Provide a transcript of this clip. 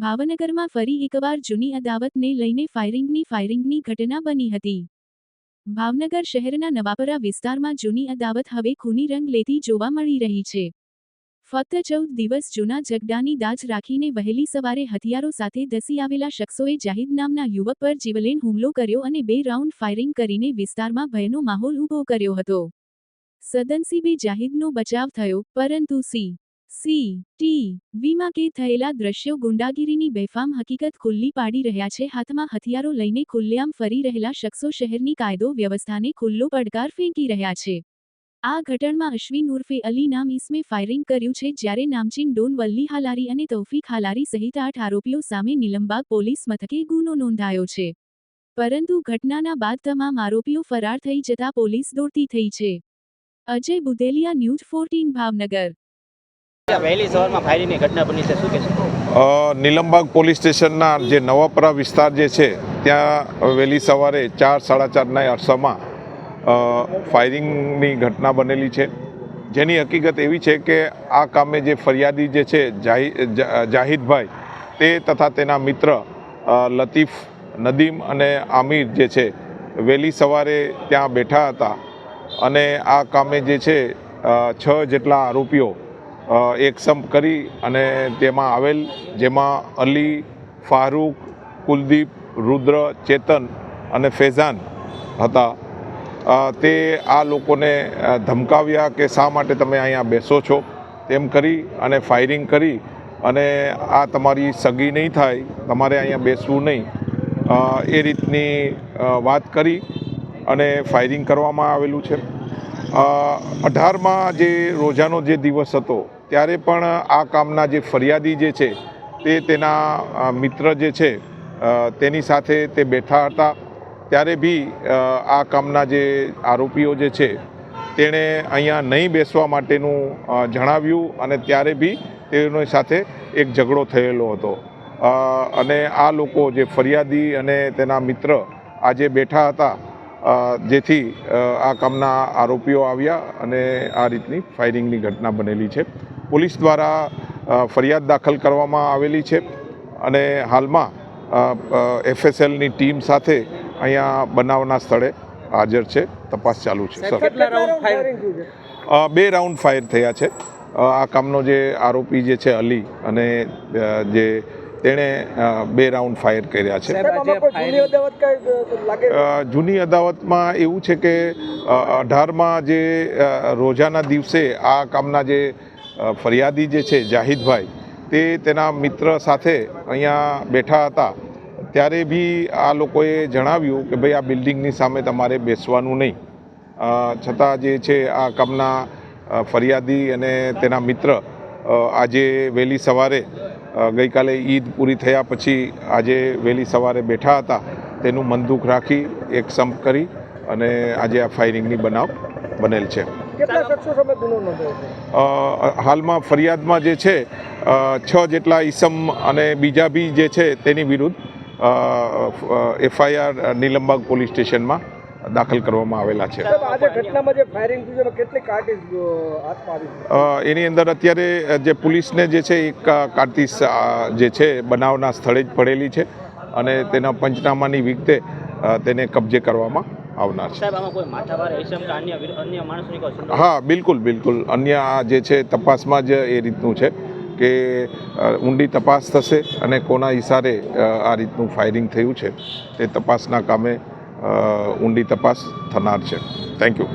ભાવનગરમાં ફરી એકવાર જૂની અદાવતને લઈને ફાયરિંગની ઘટના બની હતી। ભાવનગર શહેરના નવાપરા વિસ્તારમાં જૂની અદાવત હવે ખૂની રંગ લેતી જોવા મળી રહી છે। ફક્ત 14 દિવસ જૂના ઝઘડાની દાજ રાખીને વહેલી સવારે હથિયારો સાથે ધસી આવેલા શખ્સોએ જાહિદ નામના યુવક પર જીવલેણ હુમલો કર્યો અને 2 રાઉન્ડ ફાયરિંગ કરીને વિસ્તારમાં ભયનો માહોલ ઊભો કર્યો હતો। સદનસીબે જાહિદનો બચાવ થયો, પરંતુ CCTVમાં કેદ થયેલા દ્રશ્યો ગુંડાગીરીની બેફામ હકીકત ખુલ્લી પાડી રહ્યા છે। હાથમાં હથિયારો લઈને ખુલ્લેઆમ ફરી રહેલા શખ્સો શહેરની કાયદો વ્યવસ્થાને ખુલ્લો પડકાર ફેંકી રહ્યા છે। આ ઘટનામાં અશ્વિન ઉર્ફે અલી નામ ઈસમે ફાયરિંગ કર્યું છે, જ્યારે નામચીન ડોન વલ્લી હાલારી અને તૌફીક હાલારી સહિત 8 આરોપીઓ સામે નીલમબાગ પોલીસ મથકે ગુનો નોંધાયો છે। પરંતુ ઘટનાના બાદ તમામ આરોપીઓ ફરાર થઈ જતા પોલીસ દોડતી થઈ છે। અજય બુદેલિયા, ન્યૂઝ 14 ભાવનગર। વહેલી સવારમાં ફાયરિંગની ઘટના બની છે, શું કહેશો? નીલમબાગ પોલીસ સ્ટેશનના જે નવાપરા વિસ્તાર જે છે ત્યાં વહેલી સવારે 4-4:30ના અરસામાં ફાયરિંગની ઘટના બનેલી છે, જેની હકીકત એવી છે કે આ કામે જે ફરિયાદી જે છે જાહિદભાઈ તે તથા તેના મિત્ર લતીફ, નદીમ અને આમિર જે છે વહેલી સવારે ત્યાં બેઠા હતા અને આ કામે જે છે 6 જેટલા આરોપીઓ એકસમ કરી અને તેમાં આવેલ, જેમાં અલી, ફારૂક, કુલદીપ, રુદ્ર, ચેતન અને ફેઝાન હતા। તે આ લોકોને ધમકાવ્યા કે શા માટે તમે અહીંયા બેસો છો તેમ કરી અને ફાયરિંગ કરી અને આ તમારી સગી નહીં થાય, તમારે અહીંયા બેસવું નહીં, એ રીતની વાત કરી અને ફાયરિંગ કરવામાં આવેલું છે। 18માં જે રોજાનો જે દિવસ હતો ત્યારે પણ આ કામના જે ફરિયાદી જે છે તે તેના મિત્ર જે છે તેની સાથે તે બેઠા હતા, ત્યારે બી આ કામના જે આરોપીઓ જે છે તેણે અહીંયા નહીં બેસવા માટેનું જણાવ્યું અને ત્યારે બી તેની સાથે એક ઝઘડો થયેલો હતો અને આ લોકો જે ફરિયાદી અને તેના મિત્ર આજે બેઠા હતા, જેથી આ કામના આરોપીઓ આવ્યા અને આ રીતની ફાયરિંગની ઘટના બનેલી છે। પોલીસ દ્વારા ફરિયાદ દાખલ કરવામાં આવેલી છે અને હાલમાં FSLની ટીમ સાથે અહીંયા બનાવના સ્થળે હાજર છે, તપાસ ચાલુ છે। સર, 2 રાઉન્ડ ફાયર થયા છે। આ કામનો જે આરોપી જે છે અલી અને જે તેણે 2 રાઉન્ડ ફાયર કર્યા છે। જૂની અદાવતમાં એવું છે કે 18માં જે રોજાના દિવસે આ કામના જે ફરિયાદી જે છે જાહિદભાઈ તે તેના મિત્ર સાથે અહીંયા બેઠા હતા, ત્યારે બી આ લોકોએ જણાવ્યું કે ભાઈ આ બિલ્ડિંગની સામે તમારે બેસવાનું નહીં, છતાં જે છે આ કામના ફરિયાદી અને તેના મિત્ર આજે વહેલી સવારે ગઈકાલે ઈદ પૂરી થયા પછી આજે વહેલી સવારે બેઠા હતા, તેનું બંદૂક રાખી એક સંપ કરી અને આજે આ ફાયરિંગની બનાવ બનેલ છે। હાલમાં ફરિયાદમાં જે છે 6 જેટલા ઈસમ અને બીજા બી જે છે તેની વિરુદ્ધ FIR નીલમબાગ પોલીસ સ્ટેશનમાં દાખલ કરવામાં આવેલા છે। એની અંદર અત્યારે જે પોલીસને જે છે એક કારતીસ જે છે બનાવના સ્થળે જ પડેલી છે અને તેના પંચનામાની વિગતે તેને કબજે કરવામાં આવનાર છે। હા, બિલકુલ અન્ય જે છે તપાસમાં જ એ રીતનું છે કે ઊંડી તપાસ થશે અને કોના ઇશારે આ રીતનું ફાયરિંગ થયું છે તે તપાસના કામે ઊંડી તપાસ થનાર છે। Thank you.